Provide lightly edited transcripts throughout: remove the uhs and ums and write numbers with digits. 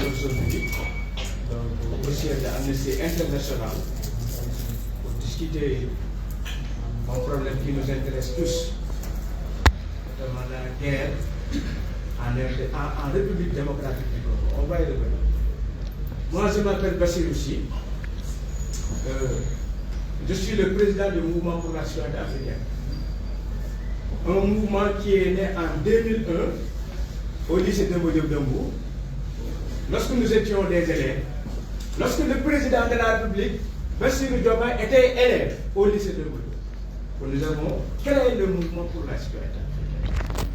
aujourd'hui au siège d'Amnesty International pour discuter un problème qui nous intéresse tous, notamment la guerre en République démocratique du Congo. On va y revenir. Moi, je m'appelle Bassir aussi. Je suis le président du mouvement pour la citoyenneté africaine. Un mouvement qui est né en 2001 au lycée de Mbodiop-Dembourg, lorsque nous étions des élèves, lorsque le président de la République, Bassirou Diomaye, était élève au lycée de Mbodiop. Nous avons créé le mouvement pour la citoyenneté africaine.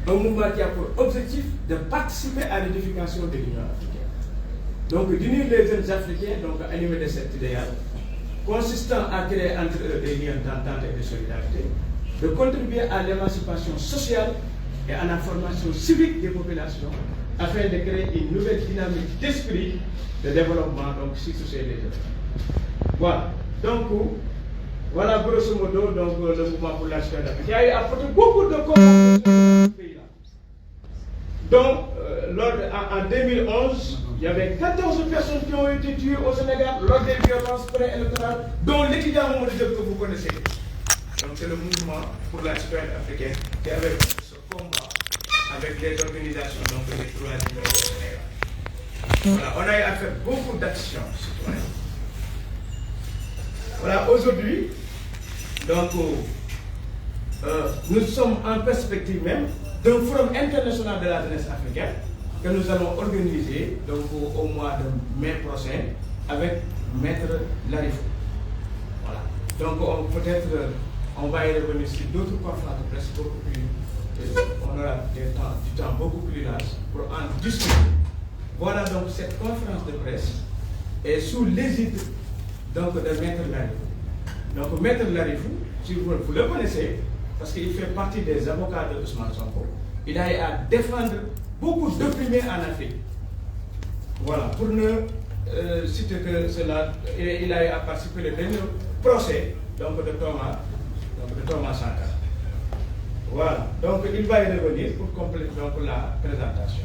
Un mouvement qui a pour objectif de participer à l'édification de l'Union africaine. Donc d'unir les jeunes Africains, donc animés de cet idéal, consistant à créer entre eux des liens d'entente et de solidarité, de contribuer à l'émancipation sociale et à la formation civique des populations, afin de créer une nouvelle dynamique d'esprit de développement, donc si tous ces jeunes. Voilà. Donc, voilà grosso modo donc, le mouvement pour la citoyenneté africaine. Il y a eu apporté beaucoup de combats dans ce pays-là. Donc, en 2011, il y avait 14 personnes qui ont été tuées au Sénégal lors des violences préélectorales, dont l'étudiant Mamadou Diop que vous connaissez. Donc c'est le mouvement pour la citoyenneté africaine qui avait ce combat avec les organisations donc les droits humains au Sénégal. Voilà, on a eu à faire beaucoup d'actions citoyennes. Voilà, aujourd'hui, donc nous sommes en perspective même d'un forum international de la jeunesse africaine que nous allons organiser donc, au mois de mai prochain avec Maître Larifou. Voilà. Donc peut-être on va y revenir sur d'autres conférences de presse beaucoup plus. On aura du temps beaucoup plus large pour en discuter. Voilà donc cette conférence de presse est sous l'égide donc de Maître Larifou. Donc Maître Larifou, si vous le connaissez, parce qu'il fait partie des avocats de Ousmane Sonko, il a eu à défendre beaucoup d'opprimés en Afrique. Voilà, pour ne citer que cela, il a eu à participer au dernier procès donc, de Thomas Sankara. Voilà, donc il va y revenir pour compléter donc, la présentation.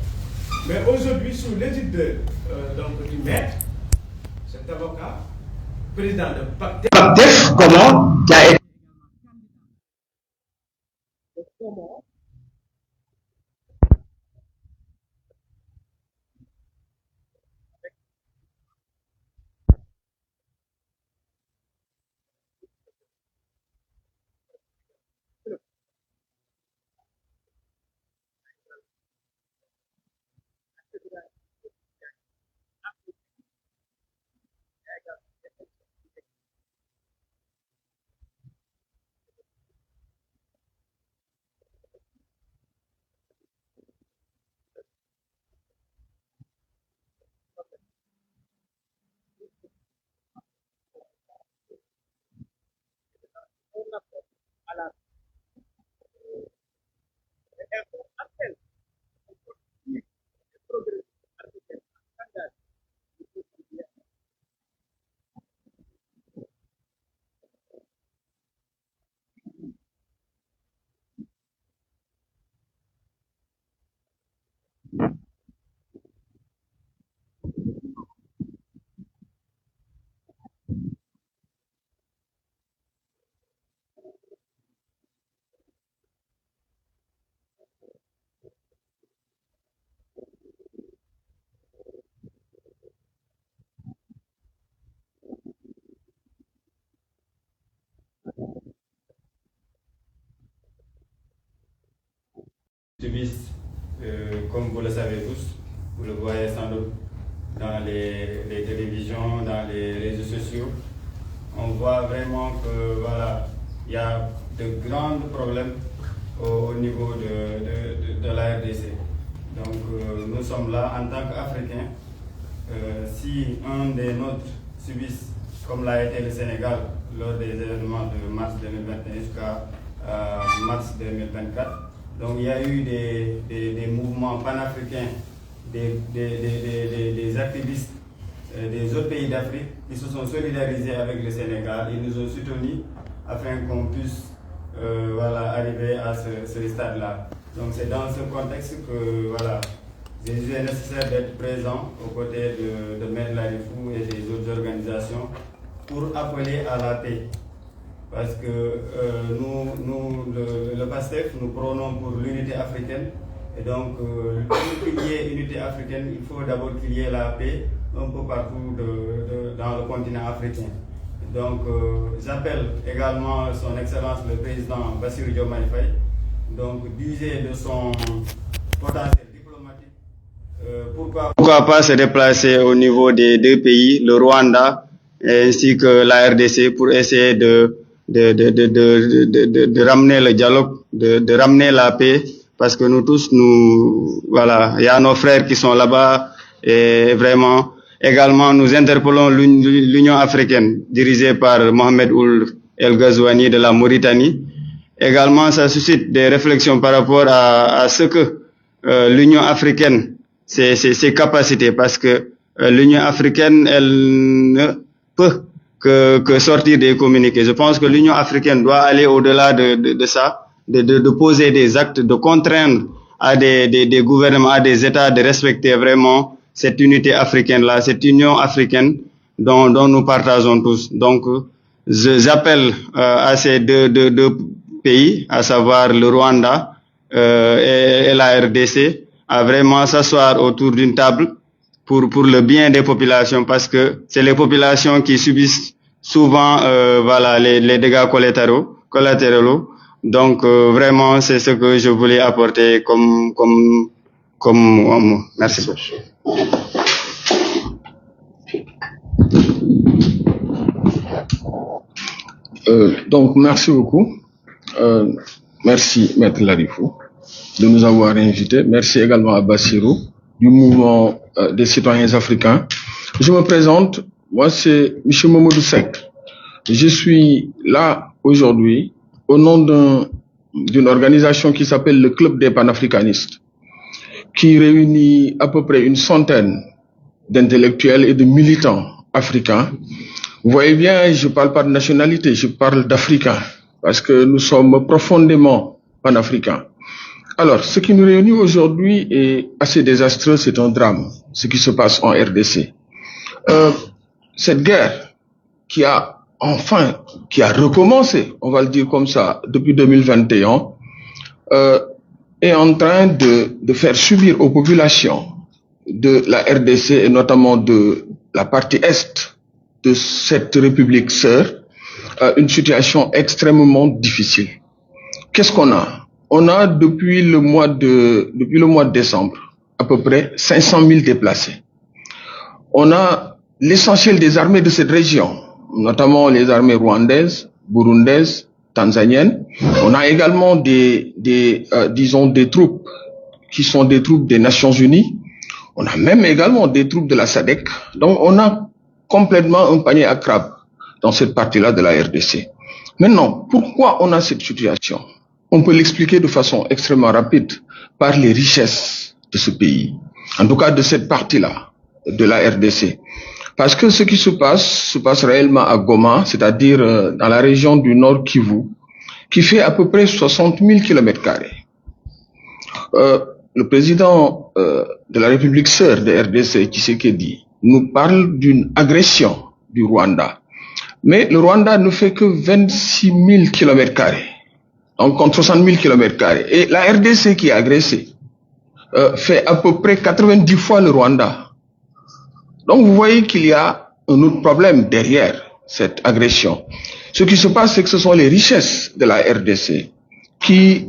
Mais aujourd'hui, sous l'égide du maître, cet avocat, président de PACTEF, comment, qui a été subissent, comme vous le savez tous, vous le voyez sans doute dans les télévisions, dans les réseaux sociaux, on voit vraiment que voilà, il y a de grands problèmes au niveau de la RDC. Donc nous sommes là en tant qu'Africains. Si un des nôtres subissent, comme l'a été le Sénégal lors des événements de mars 2021 jusqu'à mars 2024, donc il y a eu des mouvements panafricains, des activistes des autres pays d'Afrique qui se sont solidarisés avec le Sénégal. Ils nous ont soutenus afin qu'on puisse arriver à ce stade-là. Donc c'est dans ce contexte que voilà, j'ai jugé nécessaire d'être présent aux côtés de Maître Larifou et des autres organisations pour appeler à la paix. Parce que le PASTEF, nous prônons pour l'unité africaine. Et donc, pour qu'il y ait unité africaine, il faut d'abord qu'il y ait la paix un peu partout dans le continent africain. Donc, j'appelle également son Excellence le Président Bassirou Diomaye Faye, donc d'user de son potentiel diplomatique. Pourquoi pas se déplacer au niveau des deux pays, le Rwanda ainsi que la RDC, pour essayer de ramener le dialogue, de ramener la paix, parce que nous tous, voilà, il y a nos frères qui sont là-bas et vraiment, également, nous interpellons l'Union africaine, dirigée par Mohamed Ould El Ghazouani de la Mauritanie. Également, ça suscite des réflexions par rapport à ce que l'Union africaine, ses capacités, parce que l'Union africaine, elle ne peut que sortir des communiqués. Je pense que l'Union africaine doit aller au-delà de ça, de poser des actes, de contraindre à des gouvernements, à des États de respecter vraiment cette unité africaine-là, cette union africaine dont nous partageons tous. Donc, j'appelle à ces deux pays, à savoir le Rwanda et la RDC, à vraiment s'asseoir autour d'une table pour le bien des populations, parce que c'est les populations qui subissent souvent voilà, les dégâts collatéraux. Donc, vraiment, c'est ce que je voulais apporter comme merci beaucoup. Donc, merci beaucoup. Merci, Maître Larifou, de nous avoir invités. Merci également à Bassirou, du mouvement des citoyens africains. Je me présente, moi c'est M. Momodou Seck. Je suis là aujourd'hui au nom d'une organisation qui s'appelle le Club des panafricanistes, qui réunit à peu près une centaine d'intellectuels et de militants africains. Vous voyez bien, je ne parle pas de nationalité, je parle d'Africains, parce que nous sommes profondément panafricains. Alors, ce qui nous réunit aujourd'hui est assez désastreux, c'est un drame, ce qui se passe en RDC. Cette guerre qui a recommencé, on va le dire comme ça, depuis 2021, est en train de faire subir aux populations de la RDC et notamment de la partie est de cette république sœur, une situation extrêmement difficile. Qu'est-ce qu'on a? On a depuis le mois de décembre à peu près 500 000 déplacés. On a l'essentiel des armées de cette région, notamment les armées rwandaises, burundaises, tanzaniennes. On a également disons des troupes qui sont des troupes des Nations Unies. On a même également des troupes de la SADC. Donc on a complètement un panier à crabes dans cette partie-là de la RDC. Maintenant, pourquoi on a cette situation? On peut l'expliquer de façon extrêmement rapide par les richesses de ce pays, en tout cas de cette partie-là de la RDC. Parce que ce qui se passe réellement à Goma, c'est-à-dire dans la région du Nord Kivu, qui fait à peu près 60 000 km². Le président de la République sœur de RDC, Tshisekedi, nous parle d'une agression du Rwanda. Mais le Rwanda ne fait que 26 000 km², donc contre 60 000 km². Et la RDC qui est agressée fait à peu près 90 fois le Rwanda. Donc vous voyez qu'il y a un autre problème derrière cette agression. Ce qui se passe, c'est que ce sont les richesses de la RDC qui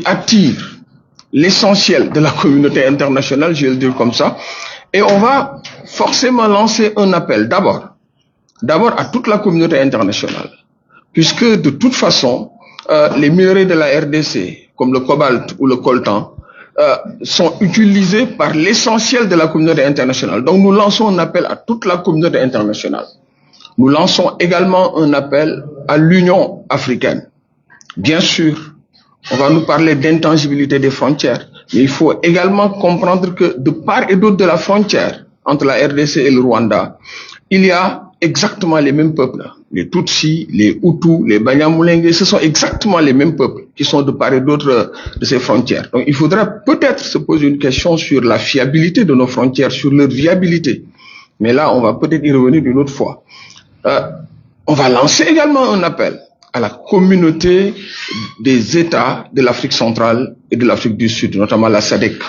attirent l'essentiel de la communauté internationale, je vais le dire comme ça. Et on va forcément lancer un appel d'abord à toute la communauté internationale, puisque de toute façon, les minerais de la RDC, comme le cobalt ou le coltan, sont utilisés par l'essentiel de la communauté internationale. Donc nous lançons un appel à toute la communauté internationale. Nous lançons également un appel à l'Union africaine. Bien sûr, on va nous parler d'intangibilité des frontières, mais il faut également comprendre que de part et d'autre de la frontière entre la RDC et le Rwanda, il y a exactement les mêmes peuples, les Tutsis, les Hutus, les Banyamulenge, ce sont exactement les mêmes peuples qui sont de part et d'autre de ces frontières. Donc il faudra peut-être se poser une question sur la fiabilité de nos frontières, sur leur viabilité. Mais là, on va peut-être y revenir une autre fois. On va lancer également un appel à la communauté des États de l'Afrique centrale et de l'Afrique du Sud, notamment la SADC.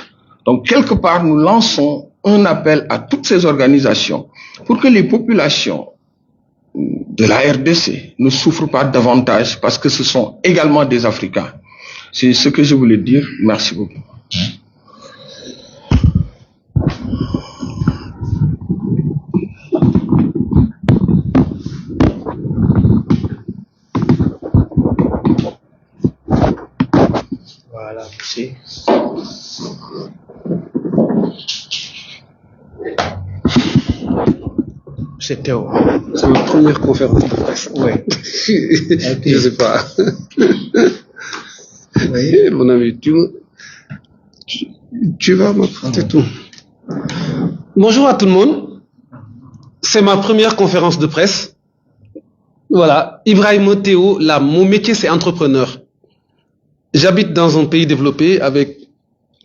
Donc quelque part, nous lançons un appel à toutes ces organisations pour que les populations de la RDC ne souffrent pas davantage parce que ce sont également des Africains. C'est ce que je voulais dire. Merci beaucoup. Voilà, merci. C'est Théo. C'est ma première conférence de presse. Oui. Je sais pas. Oui. Mon ami, tu vas m'apporter tout. Bonjour à tout le monde. C'est ma première conférence de presse. Voilà. Ibrahima Théo, là, mon métier, c'est entrepreneur. J'habite dans un pays développé avec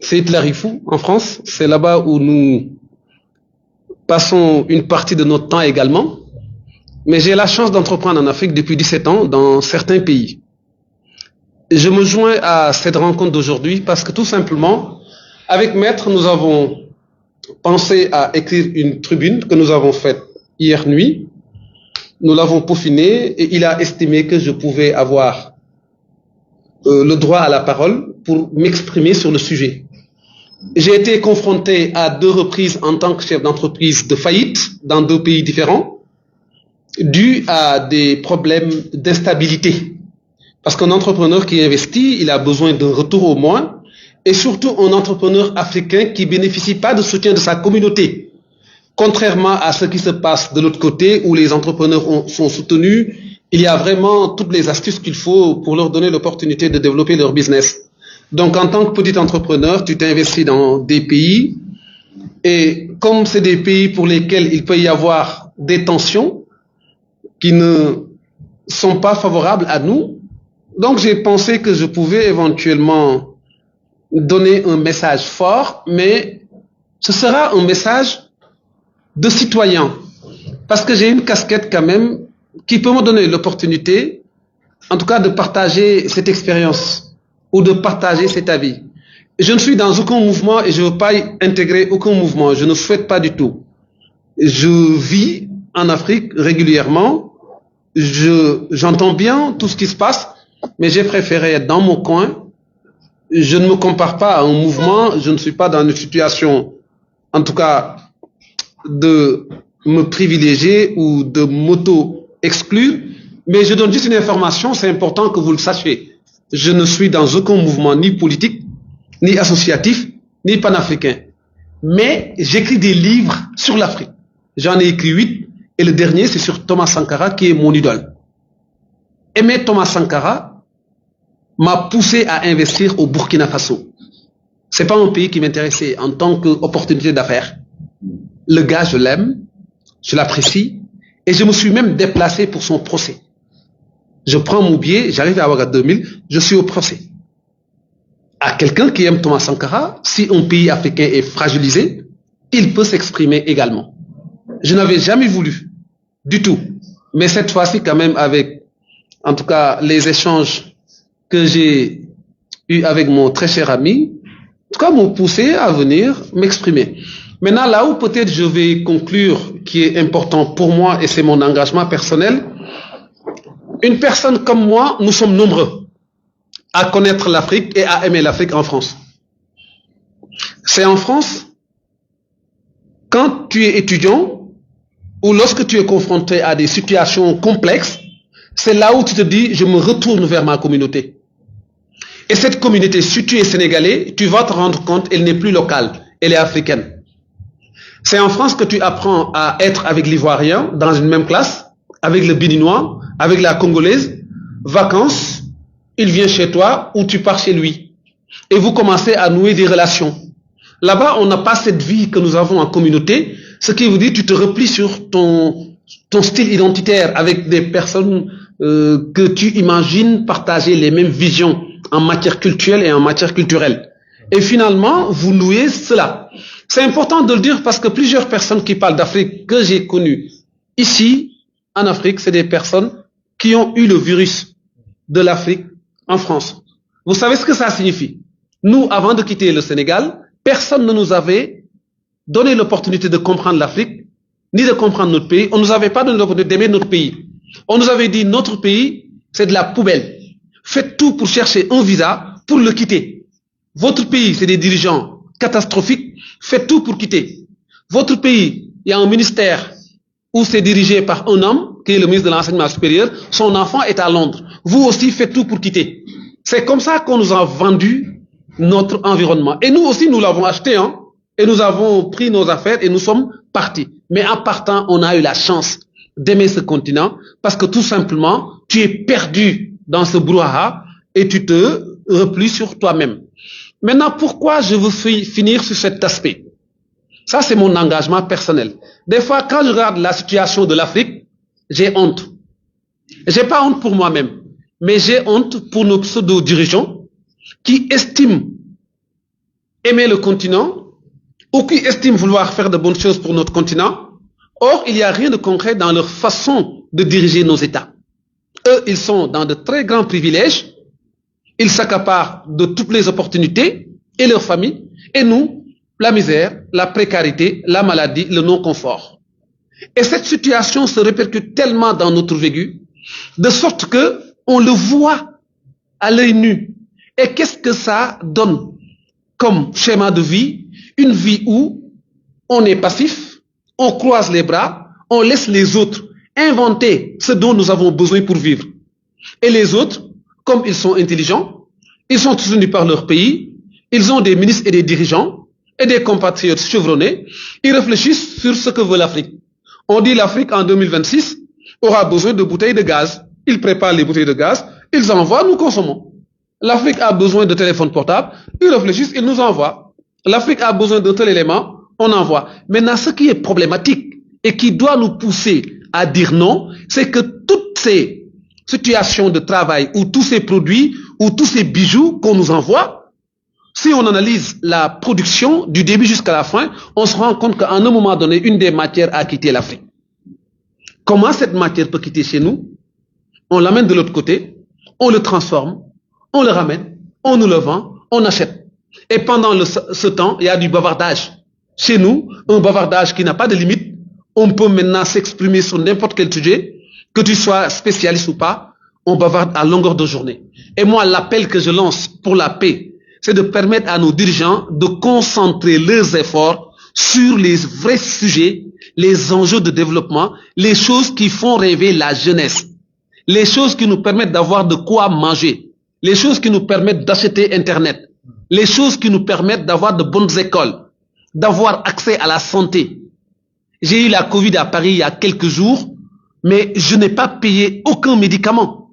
Seyd Larifou en France. C'est là-bas où nous passons une partie de notre temps également. Mais j'ai la chance d'entreprendre en Afrique depuis 17 ans dans certains pays. Je me joins à cette rencontre d'aujourd'hui parce que tout simplement, avec Maître, nous avons pensé à écrire une tribune que nous avons faite hier nuit. Nous l'avons peaufinée et il a estimé que je pouvais avoir le droit à la parole pour m'exprimer sur le sujet. J'ai été confronté à 2 reprises en tant que chef d'entreprise de faillite dans 2 pays différents, dû à des problèmes d'instabilité. Parce qu'un entrepreneur qui investit, il a besoin d'un retour au moins, et surtout un entrepreneur africain qui bénéficie pas de soutien de sa communauté. Contrairement à ce qui se passe de l'autre côté, où les entrepreneurs sont soutenus, il y a vraiment toutes les astuces qu'il faut pour leur donner l'opportunité de développer leur business. Donc, en tant que petit entrepreneur, tu t'investis dans des pays et comme c'est des pays pour lesquels il peut y avoir des tensions qui ne sont pas favorables à nous, donc j'ai pensé que je pouvais éventuellement donner un message fort, mais ce sera un message de citoyen parce que j'ai une casquette quand même qui peut me donner l'opportunité, en tout cas, de partager cette expérience ou de partager cet avis. Je ne suis dans aucun mouvement et je ne veux pas intégrer aucun mouvement. Je ne souhaite pas du tout. Je vis en Afrique régulièrement. J'entends bien tout ce qui se passe, mais j'ai préféré être dans mon coin. Je ne me compare pas à un mouvement. Je ne suis pas dans une situation, en tout cas, de me privilégier ou de m'auto-exclure. Mais je donne juste une information, c'est important que vous le sachiez. Je ne suis dans aucun mouvement ni politique, ni associatif, ni panafricain. Mais j'écris des livres sur l'Afrique. J'en ai écrit 8 et le dernier c'est sur Thomas Sankara qui est mon idole. Aimer Thomas Sankara m'a poussé à investir au Burkina Faso. C'est pas un pays qui m'intéressait en tant qu'opportunité d'affaires. Le gars, je l'aime, je l'apprécie et je me suis même déplacé pour son procès. Je prends mon billet, j'arrive à Ouagadougou 2000, je suis au procès. À quelqu'un qui aime Thomas Sankara, si un pays africain est fragilisé, il peut s'exprimer également. Je n'avais jamais voulu, du tout. Mais cette fois-ci, quand même, avec, en tout cas, les échanges que j'ai eus avec mon très cher ami, en tout cas, m'ont poussé à venir m'exprimer. Maintenant, là où peut-être je vais conclure, qui est important pour moi, et c'est mon engagement personnel, une personne comme moi, nous sommes nombreux à connaître l'Afrique et à aimer l'Afrique en France. C'est en France, quand tu es étudiant ou lorsque tu es confronté à des situations complexes, c'est là où tu te dis, je me retourne vers ma communauté. Et cette communauté, si tu es sénégalais, tu vas te rendre compte, elle n'est plus locale, elle est africaine. C'est en France que tu apprends à être avec l'Ivoirien dans une même classe, avec le Béninois, avec la Congolaise, vacances, il vient chez toi ou tu pars chez lui. Et vous commencez à nouer des relations. Là-bas, on n'a pas cette vie que nous avons en communauté, ce qui vous dit tu te replies sur ton style identitaire avec des personnes que tu imagines partager les mêmes visions en matière culturelle et en matière culturelle. Et finalement, vous nouez cela. C'est important de le dire parce que plusieurs personnes qui parlent d'Afrique que j'ai connues ici, en Afrique, c'est des personnes qui ont eu le virus de l'Afrique en France. Vous savez ce que ça signifie? Nous, avant de quitter le Sénégal, personne ne nous avait donné l'opportunité de comprendre l'Afrique, ni de comprendre notre pays. On ne nous avait pas donné l'opportunité d'aimer notre pays. On nous avait dit, notre pays, c'est de la poubelle. Faites tout pour chercher un visa pour le quitter. Votre pays, c'est des dirigeants catastrophiques. Faites tout pour quitter. Votre pays, il y a un ministère où c'est dirigé par un homme, qui est le ministre de l'Enseignement supérieur. Son enfant est à Londres. Vous aussi, faites tout pour quitter. C'est comme ça qu'on nous a vendu notre environnement. Et nous aussi, nous l'avons acheté, hein, et nous avons pris nos affaires et nous sommes partis. Mais en partant, on a eu la chance d'aimer ce continent parce que tout simplement, tu es perdu dans ce brouhaha et tu te replies sur toi-même. Maintenant, pourquoi je veux finir sur cet aspect? Ça, c'est mon engagement personnel. Des fois, quand je regarde la situation de l'Afrique, j'ai honte. J'ai pas honte pour moi-même, mais j'ai honte pour nos pseudo-dirigeants qui estiment aimer le continent ou qui estiment vouloir faire de bonnes choses pour notre continent. Or, il n'y a rien de concret dans leur façon de diriger nos États. Eux, ils sont dans de très grands privilèges. Ils s'accaparent de toutes les opportunités et leurs familles. Et nous, la misère, la précarité, la maladie, le non-confort. Et cette situation se répercute tellement dans notre vécu, de sorte que on le voit à l'œil nu. Et qu'est-ce que ça donne comme schéma de vie? Une vie où on est passif, on croise les bras, on laisse les autres inventer ce dont nous avons besoin pour vivre. Et les autres, comme ils sont intelligents, ils sont soutenus par leur pays, ils ont des ministres et des dirigeants et des compatriotes chevronnés, ils réfléchissent sur ce que veut l'Afrique. On dit l'Afrique en 2026 aura besoin de bouteilles de gaz. Ils préparent les bouteilles de gaz, ils envoient, nous consommons. L'Afrique a besoin de téléphones portables, ils réfléchissent, ils nous envoient. L'Afrique a besoin d'un tel élément, on envoie. Maintenant, ce qui est problématique et qui doit nous pousser à dire non, c'est que toutes ces situations de travail ou tous ces produits ou tous ces bijoux qu'on nous envoie, si on analyse la production du début jusqu'à la fin, on se rend compte qu'à un moment donné, une des matières a quitté l'Afrique. Comment cette matière peut quitter chez nous? On l'amène de l'autre côté, on le transforme, on le ramène, on nous le vend, on achète. Et pendant ce temps, il y a du bavardage. Chez nous, un bavardage qui n'a pas de limite. On peut maintenant s'exprimer sur n'importe quel sujet, que tu sois spécialiste ou pas, on bavarde à longueur de journée. Et moi, l'appel que je lance pour la paix, c'est de permettre à nos dirigeants de concentrer leurs efforts sur les vrais sujets, les enjeux de développement, les choses qui font rêver la jeunesse, les choses qui nous permettent d'avoir de quoi manger, les choses qui nous permettent d'acheter Internet, les choses qui nous permettent d'avoir de bonnes écoles, d'avoir accès à la santé. J'ai eu la Covid à Paris il y a quelques jours, mais je n'ai pas payé aucun médicament.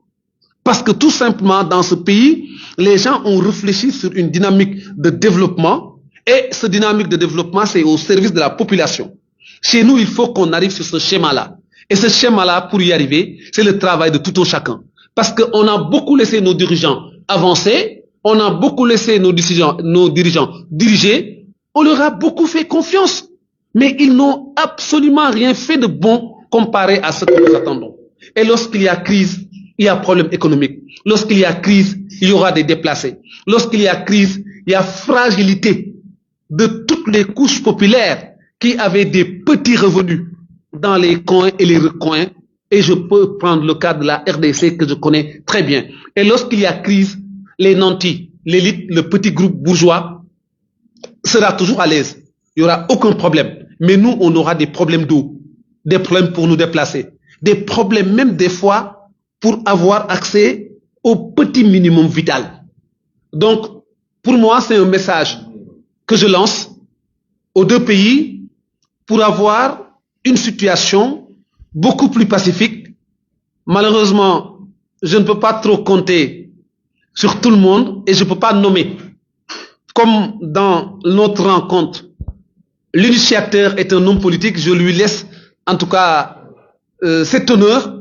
Parce que tout simplement, dans ce pays, les gens ont réfléchi sur une dynamique de développement et ce dynamique de développement, c'est au service de la population. Chez nous, il faut qu'on arrive sur ce schéma-là. Et ce schéma-là, pour y arriver, c'est le travail de tout un chacun. Parce qu'on a beaucoup laissé nos dirigeants avancer, on a beaucoup laissé nos dirigeants diriger, on leur a beaucoup fait confiance. Mais ils n'ont absolument rien fait de bon comparé à ce que nous attendons. Et lorsqu'il y a crise, il y a problème économique. Lorsqu'il y a crise, il y aura des déplacés. Lorsqu'il y a crise, il y a fragilité de toutes les couches populaires qui avaient des petits revenus dans les coins et les recoins. Et je peux prendre le cas de la RDC que je connais très bien. Et lorsqu'il y a crise, les nantis, l'élite, le petit groupe bourgeois sera toujours à l'aise. Il n'y aura aucun problème. Mais nous, on aura des problèmes d'eau, des problèmes pour nous déplacer, des problèmes même des fois pour avoir accès au petit minimum vital. Donc, pour moi, c'est un message que je lance aux deux pays pour avoir une situation beaucoup plus pacifique. Malheureusement, je ne peux pas trop compter sur tout le monde et je ne peux pas nommer. Comme dans notre rencontre, l'initiateur est un homme politique, je lui laisse en tout cas cet honneur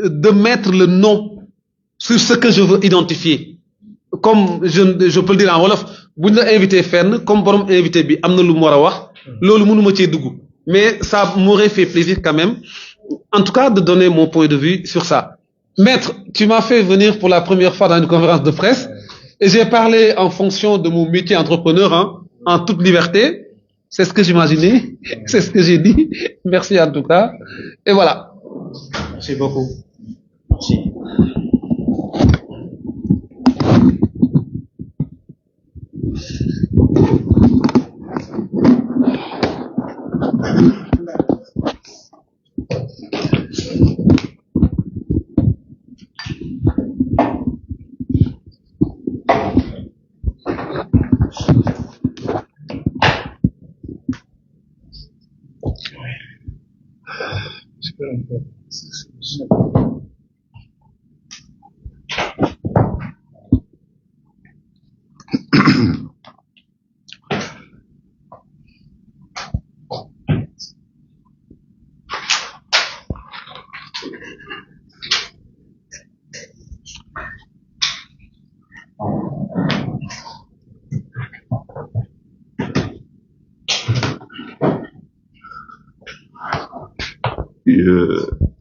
de mettre le nom sur ce que je veux identifier. Comme je peux le dire en wolof, bu ñu la invité fenn comme borom invité bi am na lu mu war a wax loolu mënuma cee dugg mais ça m'aurait fait plaisir quand même en tout cas de donner mon point de vue sur ça. Maître, tu m'as fait venir pour la première fois dans une conférence de presse et j'ai parlé en fonction de mon métier entrepreneur, hein, en toute liberté. C'est ce que j'imaginais, c'est ce que j'ai dit. Merci en tout cas. Et voilà. Merci beaucoup. Merci.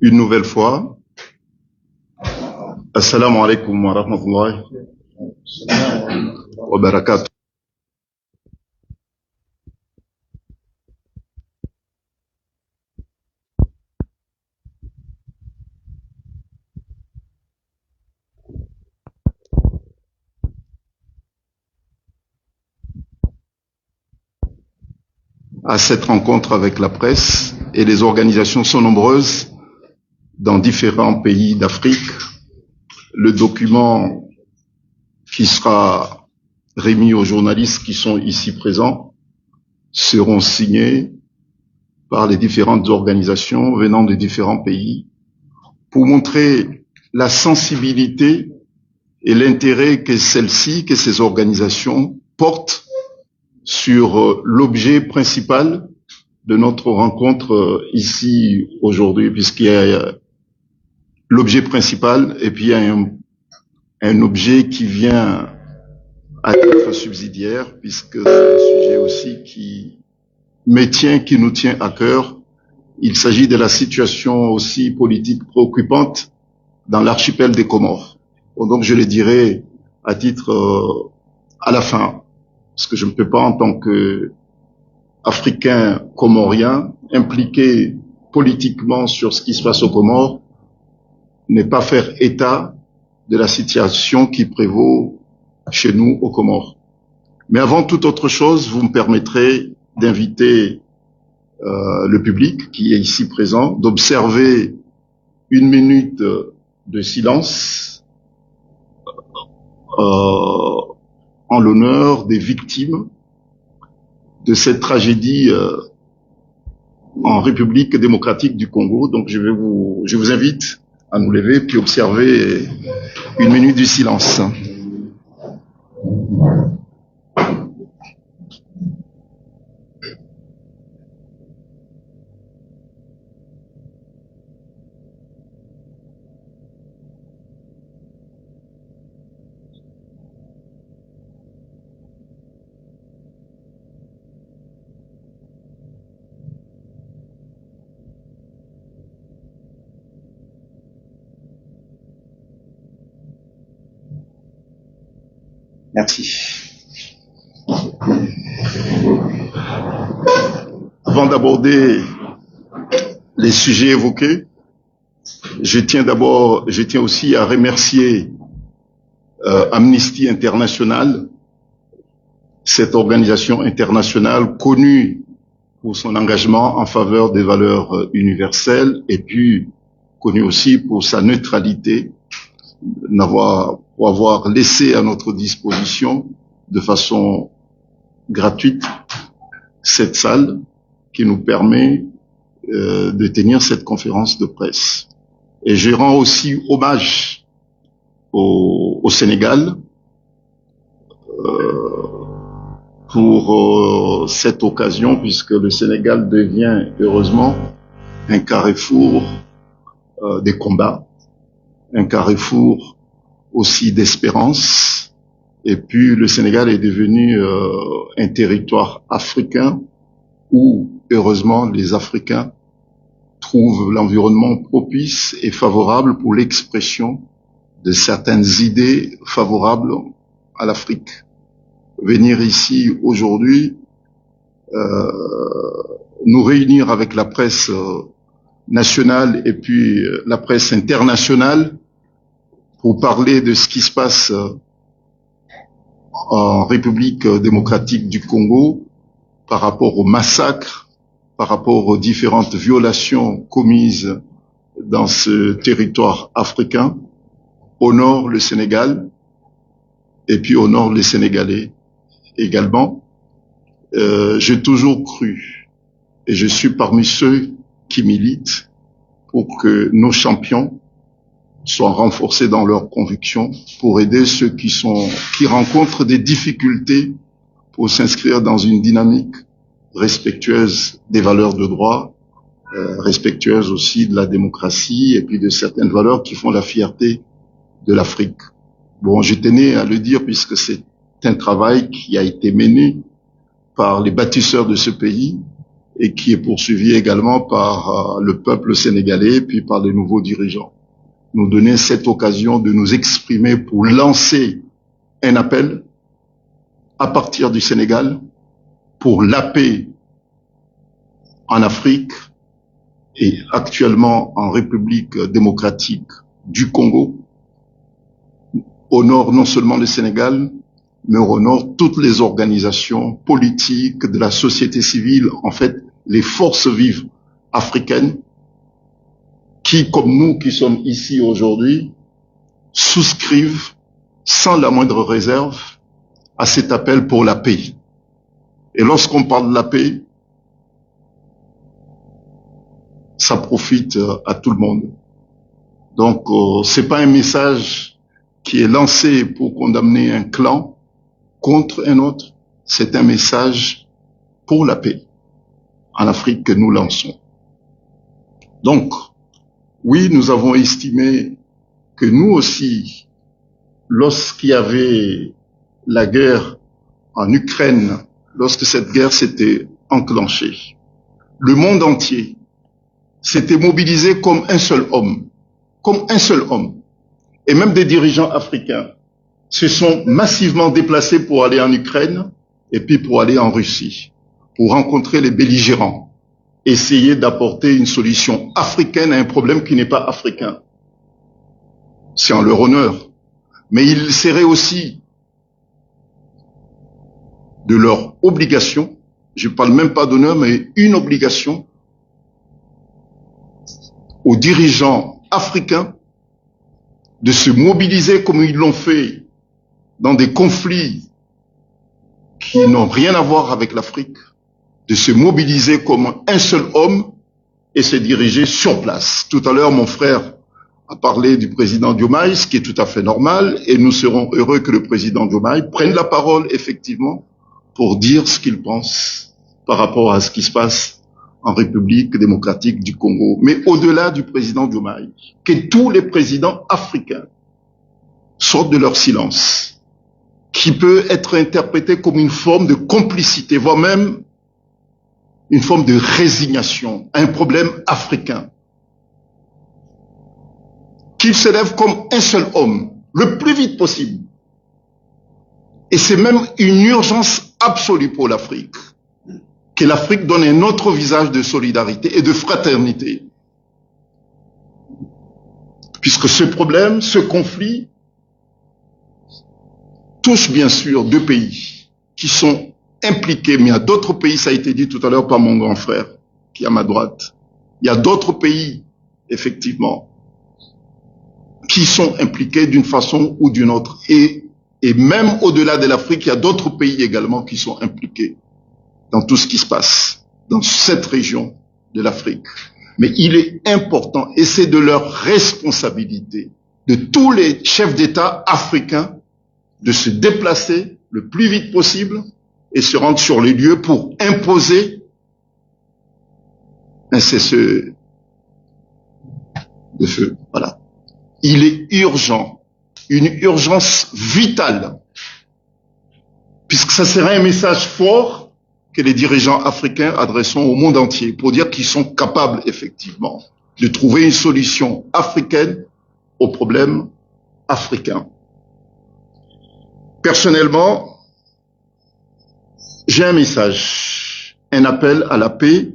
Une nouvelle fois, Assalamu alaikum wa rahmatullahi wa barakatuh. À cette rencontre avec la presse, et les organisations sont nombreuses dans différents pays d'Afrique. Le document qui sera remis aux journalistes qui sont ici présents seront signés par les différentes organisations venant de différents pays pour montrer la sensibilité et l'intérêt que celles-ci, que ces organisations portent sur l'objet principal de notre rencontre ici aujourd'hui, puisqu'il y a l'objet principal et puis il y a un objet qui vient à titre subsidiaire, puisque c'est un sujet aussi qui nous tient à cœur. Il s'agit de la situation aussi politique préoccupante dans l'archipel des Comores. Donc je le dirai à titre à la fin, parce que je ne peux pas en tant que Africain comorien impliqué politiquement sur ce qui se passe aux Comores, ne pas faire état de la situation qui prévaut chez nous aux Comores. Mais avant toute autre chose, vous me permettrez d'inviter le public qui est ici présent, d'observer 1 minute de silence en l'honneur des victimes de cette tragédie en République démocratique du Congo. Donc je vous invite à nous lever puis observer 1 minute du silence. Merci. Avant d'aborder les sujets évoqués, je tiens aussi à remercier Amnesty International, cette organisation internationale connue pour son engagement en faveur des valeurs universelles et puis connue aussi pour sa neutralité, pour avoir laissé à notre disposition de façon gratuite cette salle qui nous permet de tenir cette conférence de presse. Et je rends aussi hommage au Sénégal pour cette occasion, puisque le Sénégal devient heureusement un carrefour des combats, un carrefour aussi d'espérance. Et puis le Sénégal est devenu un territoire africain où, heureusement, les Africains trouvent l'environnement propice et favorable pour l'expression de certaines idées favorables à l'Afrique. Venir ici aujourd'hui, nous réunir avec la presse nationale et puis la presse internationale pour parler de ce qui se passe en République démocratique du Congo par rapport au massacre, par rapport aux différentes violations commises dans ce territoire africain, honore le Sénégal et puis honore les Sénégalais également. J'ai toujours cru et je suis parmi ceux qui militent pour que nos champions soient renforcés dans leurs convictions, pour aider ceux qui rencontrent des difficultés pour s'inscrire dans une dynamique respectueuse des valeurs de droit, respectueuse aussi de la démocratie et puis de certaines valeurs qui font la fierté de l'Afrique. Bon, je tenais à le dire puisque c'est un travail qui a été mené par les bâtisseurs de ce pays et qui est poursuivi également par le peuple sénégalais puis par les nouveaux dirigeants. Nous donner cette occasion de nous exprimer pour lancer un appel à partir du Sénégal pour la paix en Afrique et actuellement en République démocratique du Congo, honore non seulement le Sénégal, mais honore toutes les organisations politiques de la société civile, en fait, les forces vives africaines, qui, comme nous qui sommes ici aujourd'hui, souscrivent sans la moindre réserve à cet appel pour la paix. Et lorsqu'on parle de la paix, ça profite à tout le monde. Donc, c'est pas un message qui est lancé pour condamner un clan contre un autre, c'est un message pour la paix en Afrique que nous lançons. Donc, oui, nous avons estimé que nous aussi, lorsqu'il y avait la guerre en Ukraine, lorsque cette guerre s'était enclenchée, le monde entier s'était mobilisé comme un seul homme, Et même des dirigeants africains se sont massivement déplacés pour aller en Ukraine et puis pour aller en Russie, pour rencontrer les belligérants, essayer d'apporter une solution africaine à un problème qui n'est pas africain. C'est en leur honneur. Mais il serait aussi de leur obligation, je ne parle même pas d'honneur, mais une obligation aux dirigeants africains de se mobiliser comme ils l'ont fait dans des conflits qui n'ont rien à voir avec l'Afrique, de se mobiliser comme un seul homme et se diriger sur place. Tout à l'heure, mon frère a parlé du président Diomaye, ce qui est tout à fait normal, et nous serons heureux que le président Diomaye prenne la parole, effectivement, pour dire ce qu'il pense par rapport à ce qui se passe en République démocratique du Congo. Mais au-delà du président Diomaye, que tous les présidents africains sortent de leur silence, qui peut être interprété comme une forme de complicité, voire même une forme de résignation à un problème africain. Qu'ils se lèvent comme un seul homme, le plus vite possible. Et c'est même une urgence absolue pour l'Afrique. Que l'Afrique donne un autre visage de solidarité et de fraternité. Puisque ce problème, ce conflit, touche bien sûr deux pays qui sont impliqués, mais il y a d'autres pays, ça a été dit tout à l'heure par mon grand frère, qui est à ma droite. Il y a d'autres pays, effectivement, qui sont impliqués d'une façon ou d'une autre. Et même au-delà de l'Afrique, il y a d'autres pays également qui sont impliqués dans tout ce qui se passe dans cette région de l'Afrique. Mais il est important, et c'est de leur responsabilité, de tous les chefs d'État africains, de se déplacer le plus vite possible et se rendre sur les lieux pour imposer un cessez de feu. Voilà. Il est urgent, une urgence vitale, puisque ça serait un message fort que les dirigeants africains adresseront au monde entier pour dire qu'ils sont capables, effectivement, de trouver une solution africaine aux problèmes africains. Personnellement, j'ai un message, un appel à la paix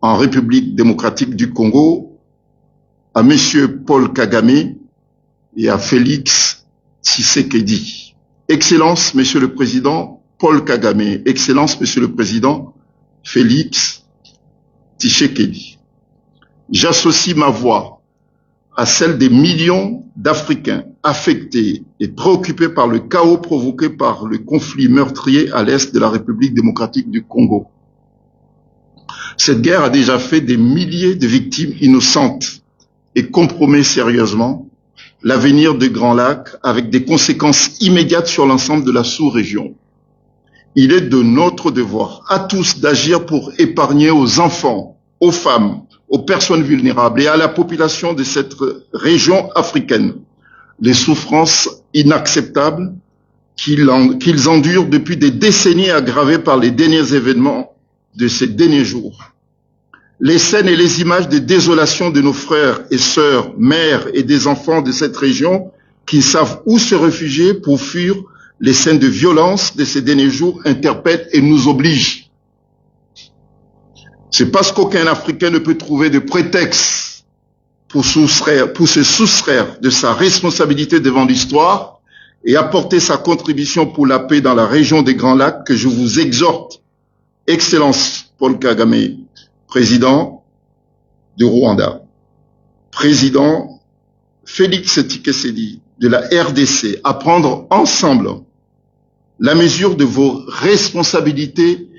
en République démocratique du Congo à Monsieur Paul Kagame et à Félix Tshisekedi. Excellence, Monsieur le Président Paul Kagame, Excellence, Monsieur le Président Félix Tshisekedi. J'associe ma voix à celle des millions d'Africains affectés et préoccupés par le chaos provoqué par le conflit meurtrier à l'est de la République démocratique du Congo. Cette guerre a déjà fait des milliers de victimes innocentes et compromet sérieusement l'avenir des Grands Lacs avec des conséquences immédiates sur l'ensemble de la sous-région. Il est de notre devoir à tous d'agir pour épargner aux enfants, aux femmes, aux personnes vulnérables et à la population de cette région africaine les souffrances inacceptables qu'ils endurent depuis des décennies aggravées par les derniers événements de ces derniers jours. Les scènes et les images de désolation de nos frères et sœurs, mères et des enfants de cette région qui savent où se réfugier pour fuir les scènes de violence de ces derniers jours interpellent et nous obligent. C'est parce qu'aucun Africain ne peut trouver de prétexte pour se soustraire de sa responsabilité devant l'histoire et apporter sa contribution pour la paix dans la région des Grands Lacs que je vous exhorte, Excellence Paul Kagame, président du Rwanda, président Félix Tshisekedi de la RDC, à prendre ensemble la mesure de vos responsabilités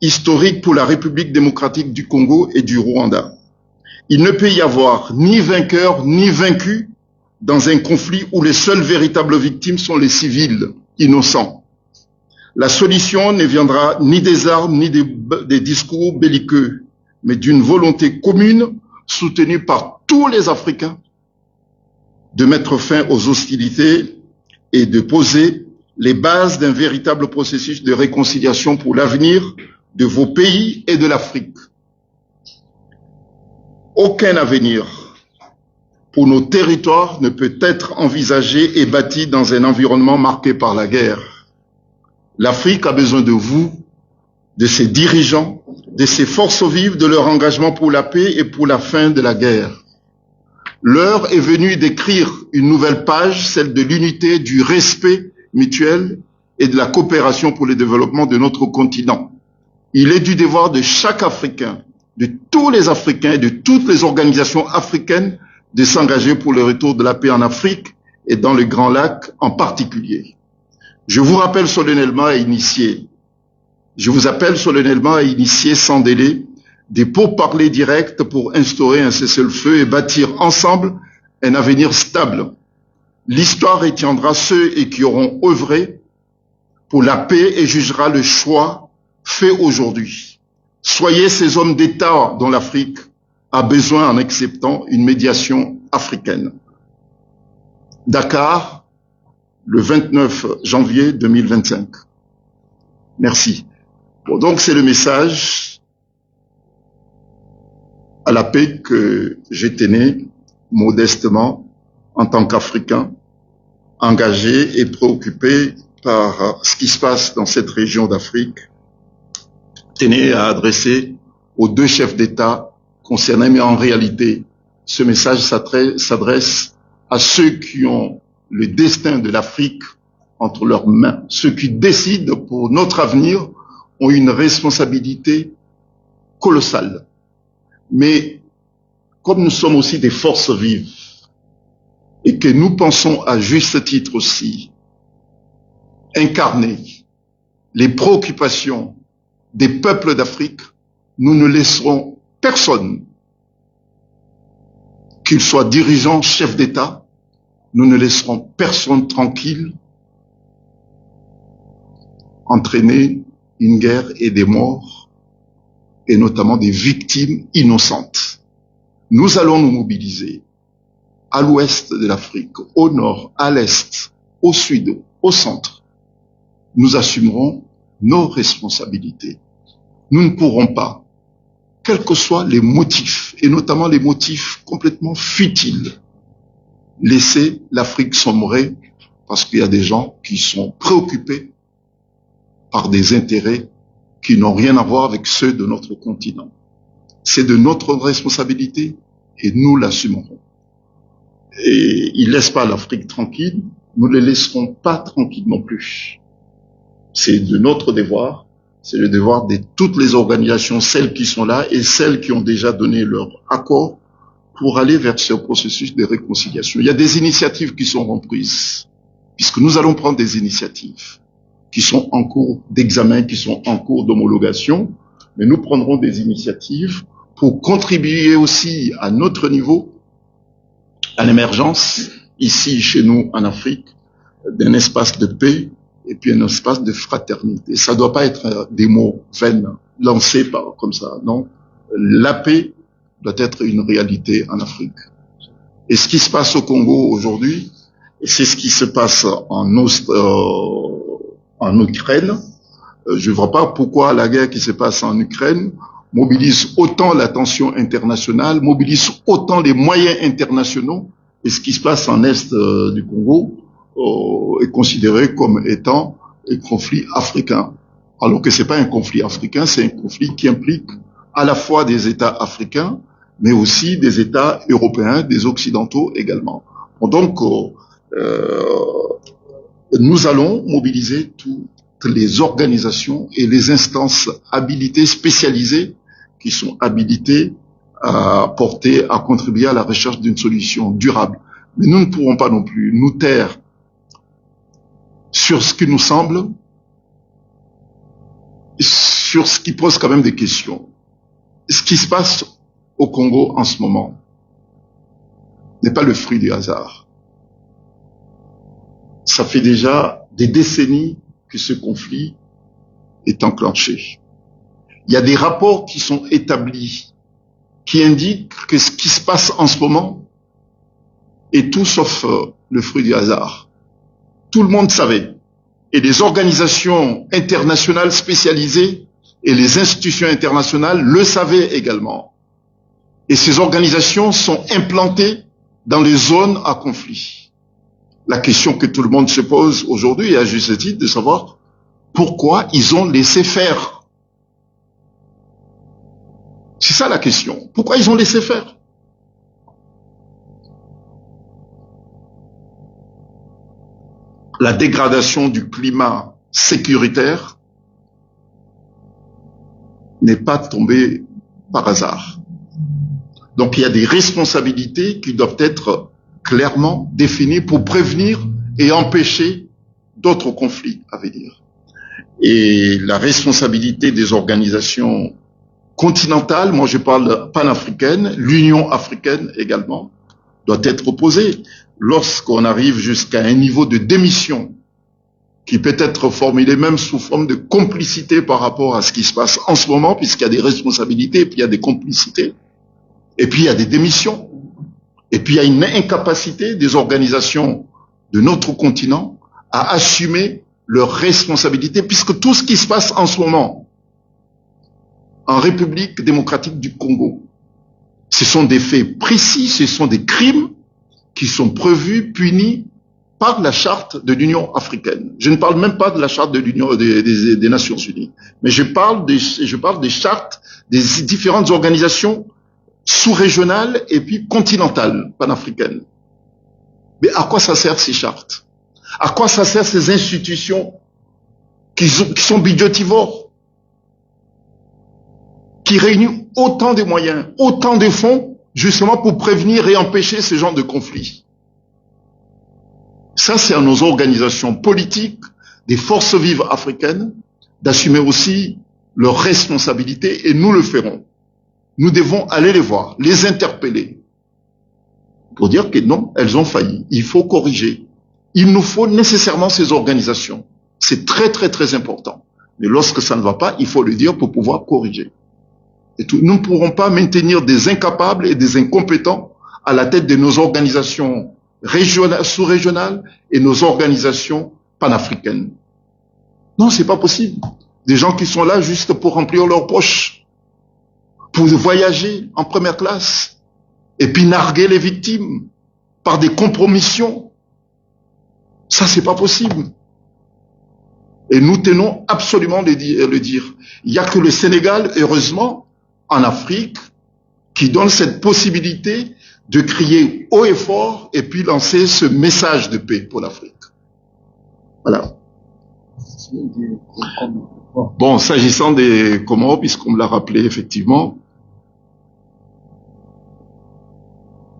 historiques pour la République démocratique du Congo et du Rwanda. Il ne peut y avoir ni vainqueur ni vaincu dans un conflit où les seules véritables victimes sont les civils innocents. La solution ne viendra ni des armes ni des discours belliqueux, mais d'une volonté commune soutenue par tous les Africains de mettre fin aux hostilités et de poser les bases d'un véritable processus de réconciliation pour l'avenir de vos pays et de l'Afrique. Aucun avenir pour nos territoires ne peut être envisagé et bâti dans un environnement marqué par la guerre. L'Afrique a besoin de vous, de ses dirigeants, de ses forces vives, de leur engagement pour la paix et pour la fin de la guerre. L'heure est venue d'écrire une nouvelle page, celle de l'unité, du respect mutuel et de la coopération pour le développement de notre continent. Il est du devoir de chaque Africain, de tous les Africains et de toutes les organisations africaines de s'engager pour le retour de la paix en Afrique et dans les Grands Lacs en particulier. Je vous appelle solennellement à initier sans délai des pourparlers directs pour instaurer un cessez-le-feu et bâtir ensemble un avenir stable. L'histoire retiendra ceux qui auront œuvré pour la paix et jugera le choix fait aujourd'hui. Soyez ces hommes d'État dont l'Afrique a besoin en acceptant une médiation africaine. Dakar, le 29 janvier 2025. Merci. Bon, donc c'est le message à la paix que j'ai tenu modestement en tant qu'Africain, engagé et préoccupé par ce qui se passe dans cette région d'Afrique, tenais à adresser aux deux chefs d'État concernés, mais en réalité, ce message s'adresse à ceux qui ont le destin de l'Afrique entre leurs mains. Ceux qui décident pour notre avenir ont une responsabilité colossale. Mais comme nous sommes aussi des forces vives et que nous pensons à juste titre aussi incarner les préoccupations des peuples d'Afrique, nous ne laisserons personne, qu'il soit dirigeant, chef d'État, nous ne laisserons personne tranquille entraîner une guerre et des morts, et notamment des victimes innocentes. Nous allons nous mobiliser à l'ouest de l'Afrique, au nord, à l'est, au sud, au centre. Nous assumerons nos responsabilités. Nous ne pourrons pas, quels que soient les motifs, et notamment les motifs complètement futiles, laisser l'Afrique sombrer parce qu'il y a des gens qui sont préoccupés par des intérêts qui n'ont rien à voir avec ceux de notre continent. C'est de notre responsabilité et nous l'assumerons. Et ils ne laissent pas l'Afrique tranquille, nous ne les laisserons pas tranquilles non plus. C'est de notre devoir, c'est le devoir de toutes les organisations, celles qui sont là et celles qui ont déjà donné leur accord pour aller vers ce processus de réconciliation. Il y a des initiatives qui seront prises, puisque nous allons prendre des initiatives qui sont en cours d'examen, qui sont en cours d'homologation, mais nous prendrons des initiatives pour contribuer aussi à notre niveau à l'émergence, ici chez nous en Afrique, d'un espace de paix et puis un espace de fraternité. Ça ne doit pas être des mots vains lancés comme ça, non. La paix doit être une réalité en Afrique. Et ce qui se passe au Congo aujourd'hui, c'est ce qui se passe en Ukraine. Je ne vois pas pourquoi la guerre qui se passe en Ukraine mobilise autant l'attention internationale, mobilise autant les moyens internationaux, et ce qui se passe en Est du Congo est considéré comme étant un conflit africain. Alors que c'est pas un conflit africain, c'est un conflit qui implique à la fois des États africains, mais aussi des États européens, des Occidentaux également. Donc, nous allons mobiliser toutes les organisations et les instances habilitées, spécialisées, qui sont habilitées à porter, à contribuer à la recherche d'une solution durable. Mais nous ne pourrons pas non plus nous taire sur ce qui nous semble, sur ce qui pose quand même des questions. Ce qui se passe au Congo en ce moment n'est pas le fruit du hasard. Ça fait déjà des décennies que ce conflit est enclenché. Il y a des rapports qui sont établis, qui indiquent que ce qui se passe en ce moment est tout sauf le fruit du hasard. Tout le monde savait. Et les organisations internationales spécialisées et les institutions internationales le savaient également. Et ces organisations sont implantées dans les zones à conflit. La question que tout le monde se pose aujourd'hui, et à juste titre, de savoir pourquoi ils ont laissé faire. C'est ça la question. Pourquoi ils ont laissé faire? La dégradation du climat sécuritaire n'est pas tombée par hasard. Donc il y a des responsabilités qui doivent être clairement définies pour prévenir et empêcher d'autres conflits à venir. Et la responsabilité des organisations continentale, moi je parle panafricaine, l'Union africaine également, doit être posée. Lorsqu'on arrive jusqu'à un niveau de démission qui peut être formulé même sous forme de complicité par rapport à ce qui se passe en ce moment, puisqu'il y a des responsabilités, puis il y a des complicités, et puis il y a des démissions, et puis il y a une incapacité des organisations de notre continent à assumer leurs responsabilités, puisque tout ce qui se passe en ce moment en République démocratique du Congo, ce sont des faits précis, ce sont des crimes qui sont prévus, punis par la charte de l'Union africaine. Je ne parle même pas de la charte de l'Union des Nations Unies, mais je parle des chartes des différentes organisations sous-régionales et puis continentales, panafricaines. Mais à quoi ça sert ces chartes? À quoi ça sert ces institutions qui sont budgétivores, qui réunissent autant de moyens, autant de fonds, justement pour prévenir et empêcher ce genre de conflits? Ça, c'est à nos organisations politiques, des forces vives africaines, d'assumer aussi leurs responsabilités, et nous le ferons. Nous devons aller les voir, les interpeller, pour dire que non, elles ont failli. Il faut corriger. Il nous faut nécessairement ces organisations. C'est très, très, très important. Mais lorsque ça ne va pas, il faut le dire pour pouvoir corriger. Et et tout. Nous ne pourrons pas maintenir des incapables et des incompétents à la tête de nos organisations régionales, sous-régionales et nos organisations panafricaines. Non, c'est pas possible. Des gens qui sont là juste pour remplir leurs poches, pour voyager en première classe, et puis narguer les victimes par des compromissions. Ça, c'est pas possible. Et nous tenons absolument à le dire. Il n'y a que le Sénégal, heureusement, en Afrique, qui donne cette possibilité de crier haut et fort et puis lancer ce message de paix pour l'Afrique. Voilà. Bon, s'agissant des Comores, puisqu'on me l'a rappelé effectivement,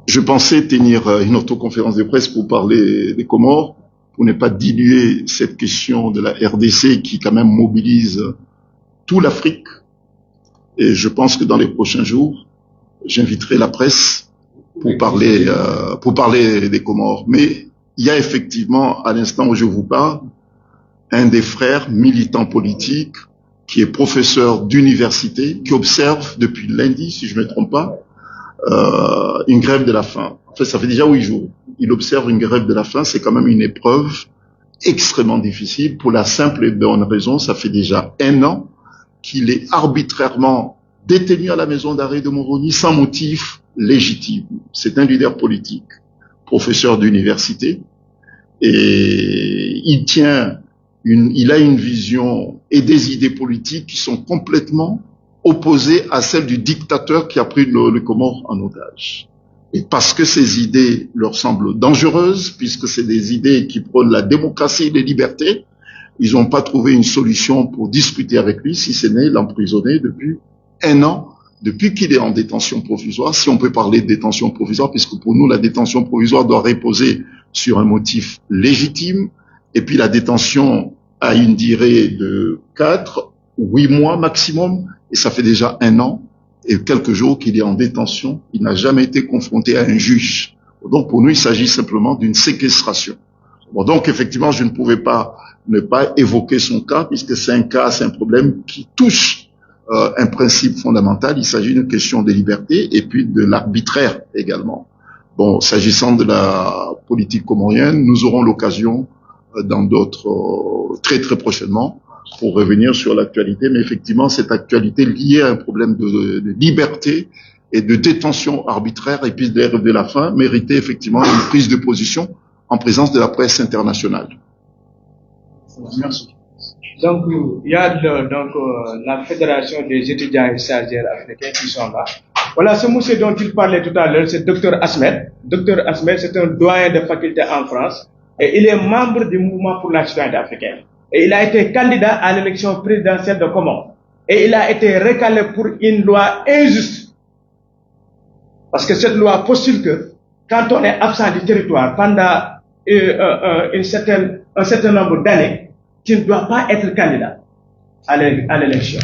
je pensais tenir une autoconférence de presse pour parler des Comores, pour ne pas diluer cette question de la RDC qui quand même mobilise toute l'Afrique. Et je pense que dans les prochains jours, j'inviterai la presse pour parler des Comores. Mais il y a effectivement, à l'instant où je vous parle, un des frères militants politiques qui est professeur d'université, qui observe depuis lundi, si je ne me trompe pas, une grève de la faim. En fait, ça fait déjà 8 jours. Il observe une grève de la faim. C'est quand même une épreuve extrêmement difficile pour la simple et bonne raison. Ça fait déjà 1 an qu'il est arbitrairement détenu à la maison d'arrêt de Moroni sans motif légitime. C'est un leader politique, professeur d'université, et il a une vision et des idées politiques qui sont complètement opposées à celles du dictateur qui a pris le Comore en otage. Et parce que ces idées leur semblent dangereuses, puisque c'est des idées qui prônent la démocratie et les libertés, ils n'ont pas trouvé une solution pour discuter avec lui, si ce n'est l'emprisonner depuis 1 an, depuis qu'il est en détention provisoire, si on peut parler de détention provisoire, puisque pour nous, la détention provisoire doit reposer sur un motif légitime, et puis la détention a une durée de 4 ou 8 mois maximum, et ça fait déjà 1 an et quelques jours qu'il est en détention. Il n'a jamais été confronté à un juge. Donc pour nous, il s'agit simplement d'une séquestration. Bon, donc effectivement, je ne pouvais pas ne pas évoquer son cas, puisque c'est un problème qui touche un principe fondamental. Il s'agit d'une question de liberté et puis de l'arbitraire également. Bon, s'agissant de la politique comorienne, nous aurons l'occasion dans d'autres très très prochainement pour revenir sur l'actualité, mais effectivement cette actualité liée à un problème de liberté et de détention arbitraire et puis de la faim méritait effectivement une prise de position en présence de la presse internationale. Merci. Donc, il y a la Fédération des étudiants et stagiaires africains qui sont là. Voilà, ce monsieur dont il parlait tout à l'heure, c'est Dr Ahmed. Dr Ahmed, c'est un doyen de faculté en France et il est membre du mouvement pour la citoyenneté africaine. Et il a été candidat à l'élection présidentielle de Comores. Et il a été recalé pour une loi injuste. Parce que cette loi postule que quand on est absent du territoire pendant un certain nombre d'années, tu ne dois pas être candidat à l'élection.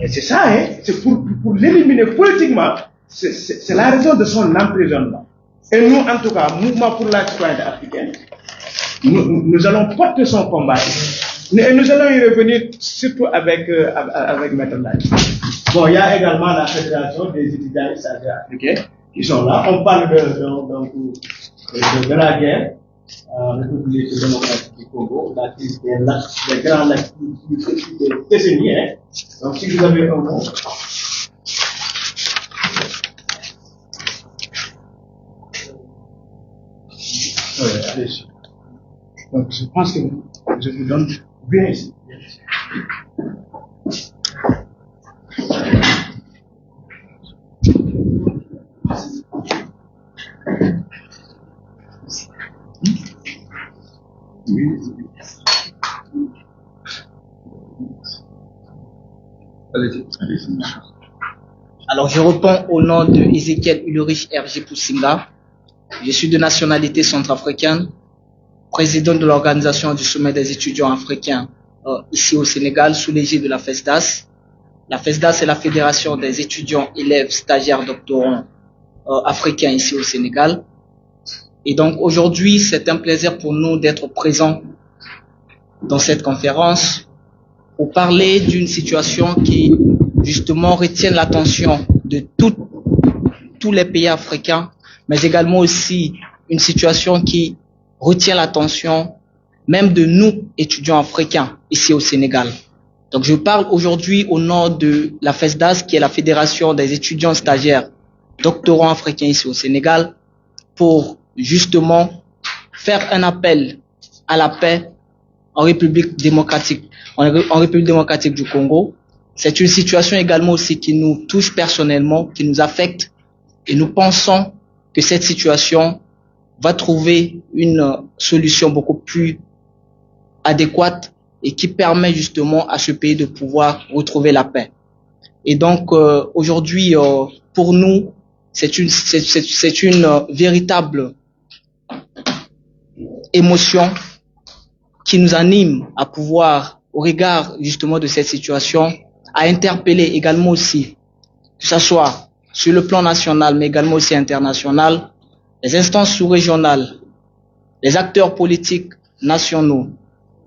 Et c'est ça, hein, c'est pour l'éliminer politiquement, c'est la raison de son emprisonnement. Et nous, en tout cas, Mouvement pour la citoyenneté africaine, nous allons porter son combat. Et nous allons y revenir surtout avec Maître Lai. Bon, il y a également la Fédération des étudiants et stagiaires africains qui sont là. On parle de la guerre. République démocratique du Congo, la crise des grands lacs des décennies. Hein. Donc, si vous avez un mot. Allez-y. Donc, je pense que je vous donne bien ici. Alors, je réponds au nom de Ezekiel Ulrich R.G. Poussinga. Je suis de nationalité centrafricaine, président de l'organisation du sommet des étudiants africains ici au Sénégal, sous l'égide de la FESDAS. La FESDAS est la Fédération des étudiants, élèves, stagiaires, doctorants africains ici au Sénégal. Et donc, aujourd'hui, c'est un plaisir pour nous d'être présents dans cette conférence pour parler d'une situation qui justement retiennent l'attention de tous les pays africains, mais également aussi une situation qui retient l'attention même de nous, étudiants africains, ici au Sénégal. Donc je parle aujourd'hui au nom de la FESDAS, qui est la Fédération des étudiants stagiaires doctorants africains ici au Sénégal, pour justement faire un appel à la paix en République démocratique du Congo. C'est une situation également aussi qui nous touche personnellement, qui nous affecte, et nous pensons que cette situation va trouver une solution beaucoup plus adéquate et qui permet justement à ce pays de pouvoir retrouver la paix. Et donc aujourd'hui, pour nous, c'est une véritable émotion qui nous anime à pouvoir, au regard justement de cette situation, à interpeller également aussi, que ce soit sur le plan national, mais également aussi international, les instances sous-régionales, les acteurs politiques nationaux,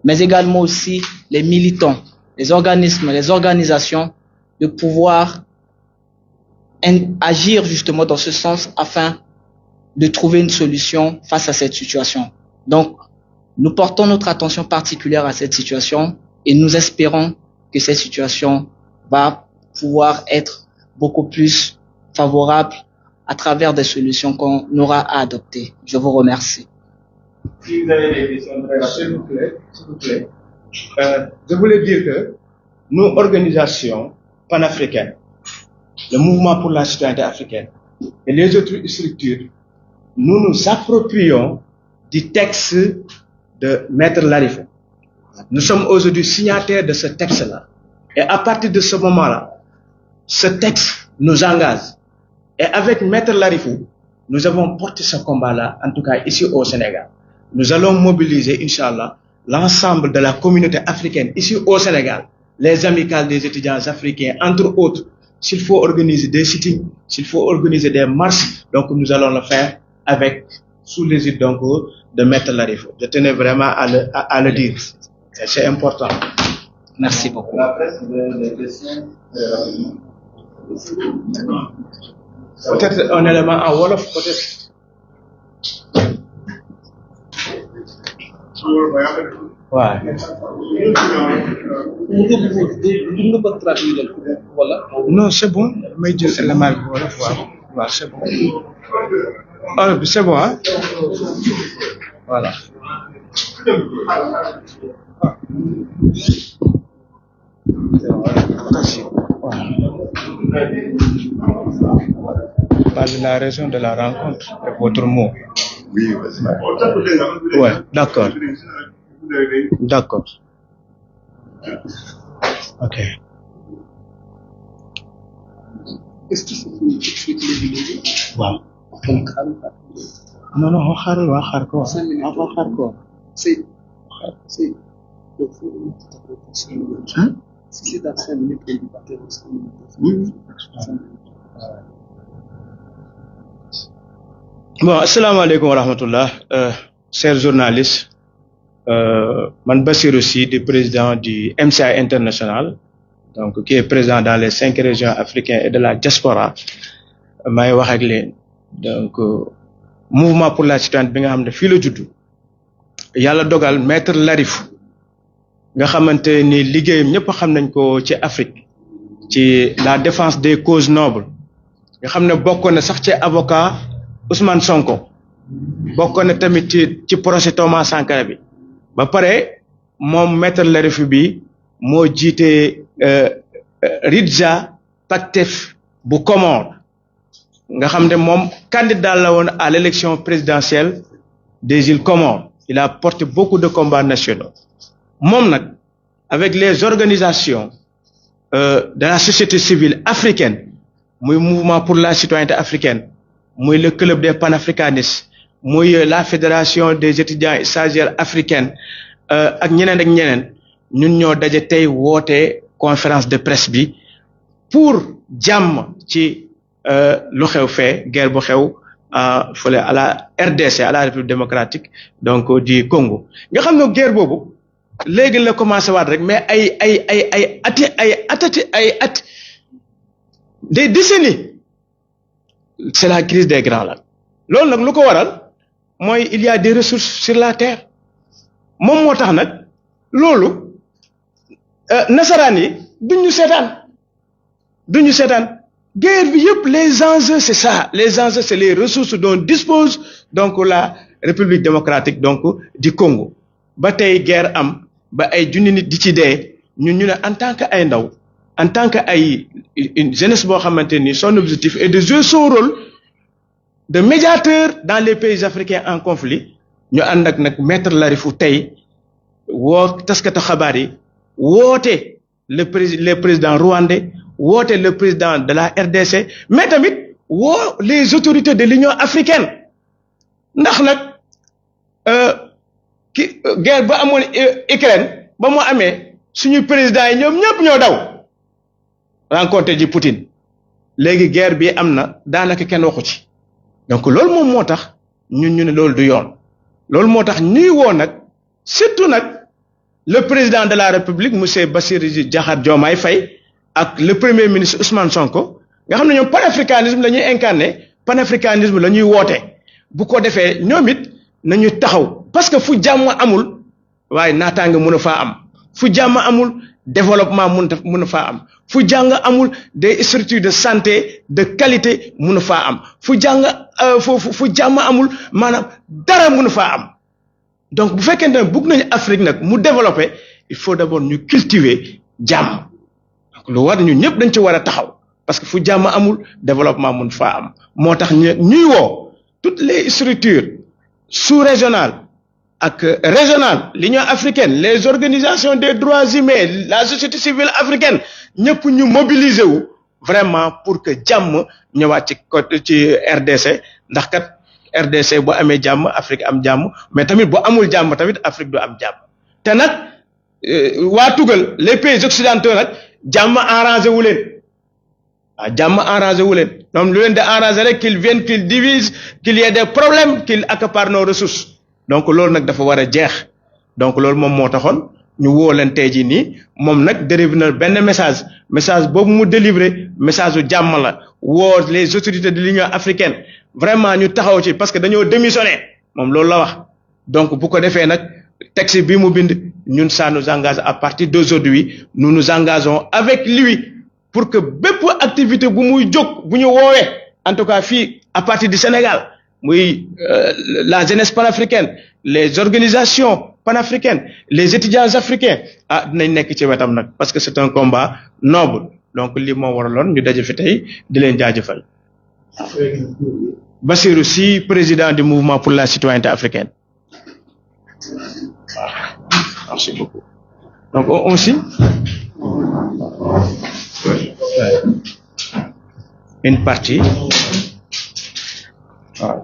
mais également aussi les militants, les organismes, les organisations, de pouvoir agir justement dans ce sens afin de trouver une solution face à cette situation. Donc, nous portons notre attention particulière à cette situation et nous espérons que cette situation va pouvoir être beaucoup plus favorable à travers des solutions qu'on aura à adopter. Je vous remercie. Si vous avez des questions, s'il vous plaît. Je voulais dire que nos organisations panafricaines, le mouvement pour la citoyenneté africaine et les autres structures, nous nous approprions du texte de Maître Larifou. Nous sommes aujourd'hui signataires de ce texte-là. Et à partir de ce moment-là, ce texte nous engage. Et avec Maître Larifou, nous avons porté ce combat-là, en tout cas ici au Sénégal. Nous allons mobiliser, Inch'Allah, l'ensemble de la communauté africaine ici au Sénégal, les amicales des étudiants africains, entre autres. S'il faut organiser des sittings, s'il faut organiser des marches, donc nous allons le faire avec, sous l'égide donc de Maître Larifou. Je tenais vraiment à le dire. C'est important. Merci beaucoup. La presse, des questions. Peut-être un élément en Wolof, peut-être. Ouais. Non, c'est bon. Mais je sais la mal Wolof. Ouais, c'est bon. Ah, c'est bon, hein? Voilà. Parle de la raison de la rencontre et votre mot. Oui, vas-y. Ouais, d'accord. D'accord. Ok. Est-ce que c'est tout de suite les vidéos? Wow. Non, on va faire quoi? C'est donc faut une interprétation. Hein? Si c'est dans 5 minutes, on va faire Oui. Bon, assalamu alaikum wa rahmatullah. Chers journalistes, Man Bassir aussi, du président du MCA International, donc qui est présent dans les 5 régions africaines et de la diaspora. May wax ak leen donc mouvement pour la citoyenneté bi nga xam ne fii la juddu yàlla dogal Maître Larifou nga xamante ni liggéeyam ñëpp xam nañ ko ci Afrique ci la défense des causes nobles nga xam ne bokkoon na sax ci avocat Ousmane Sonko bokkoon na tamit ci procès Thomas Sankara bi ba pare moom Maître Larifou bi moo jiite Ridja Pastef bu Comore nga xam ne moom candidat la woon à l'élection présidentielle des îles Comores. Il a porté beaucoup de combats nationaux. Moom nag avec les organisations de la société civile africaine muy mouvement pour la citoyenneté africaine muy le club des panafricanistes muy la fédération des étudiants et stagiaires africaines ak ñeneen ñun ñoo daje tey woote conférence de presse bi pour jàmm ci lu xew fee guerre bu xew fële à la RDC à la République démocratique donc du Congo nga xam ne guerre boobu léegi la commencé waat rek mais ay at des décennies, c'est la crise des Grands Lacs. Loolu nag lu ko waral mooy il y a des ressources sur la terre moom moo tax nag loolu nasaraan yi duñu seetaan guerre bi yëpp les enjeux c'est ça, les enjeux c'est les ressources dont dispose donc la République démocratique donc du Congo. Ba tey guerre am ba ay junni nit di ci dee ñun ñu ne en tant que ay ndaw, en tant que ay une jeunesse boo xamante ni son objectif est de jouer son rôle de médiateur dans les pays africains en conflit, ñu ànd ak nag Maître Larifou tey woo taskatu xabaar yi woote les présidents rwandais, woote le président de la RDC, mais tamit woo les autorités de l'Union africaine ndax nag guerre ba amoon Ukraine ba mu amee suñu président yi ñoom ñëpp ñoo daw rencontré ji Poutine léegi guerre bi am na daanaka kenn waxu ci. Donc loolu moom moo tax ñun ñu ne loolu du yoon loolu moo tax ñuy woo nag surtout nag le président de la République monsieur Bassirou Diakhar Diomaye Faye ak le premier ministre Ousmane Sonko nga xam ne ñoom panafricanisme la ñuy incarné, panafricanisme la ñuy woote bu ko defee ñoom it nañu taxaw parce que fu jàmm amul waaye naataange mën a faa am, fu jàmm amul développement mën a faa am, fu jàng amul des structures de santé de qualité mën a faa am, fu jàmm amul maanaam dara mën a faa am. Donc bu fekkente ne bëgg nañu Afrique nag mu développer il faut d'abord ñu cultiver jàmm. Donc lu war ñu ñëpp dañ ci war a taxaw parce que fu jàmm amul développement mën faa am moo tax ñuy woo toutes les structures sous-régionales ak régionales, l'Union africaine, les organisations des droits humains, la société civile africaine ñëpp ñu mobiliser wu vraiment pour que jàmm ñëwaat ci RDC ndax kat RDC bu amee jàmm Afrique am jàmm mais tamit bu amul jàmm tamit Afrique du am jàmm te nag waa tugal les pays occidentaux nag jàmm arrangé wu leen waaw jàmm arrangé wu leen ñoom lu leen di arrangé rek qu'ils viennent qu'ils divisent qu'il y ait des problèmes qu'ils accaparent nos ressources. Donc loolu nag dafa war a jeex donc loolu moom moo taxoon ñu woo leen tey jii nii moom nag dérivé na benn message boobu mu délivré message u jàmm la woo les autorités de l'Union africaine vraiment ñu taxaw ci parce que dañoo démissionné moom loolu la wax. Donc bu ko defee nag texte bi mu bind ñun ça nous engage à partir d'aujourd'hui nous nous engageons avec lui pour que bépp activité bu muy jóg bu ñu woowee en tout cas fii à partir du Sénégal. Oui, la jeunesse panafricaine, les organisations panafricaines, les étudiants africains, dinañ nekk ci wetam nag parce que c'est un combat noble donc li moo waraloon ñu daje fi tey di leen jaajëfal. Bassirou Sy, président du mouvement pour la citoyenneté africaine. Merci beaucoup. Donc on signe. Une partie. All right.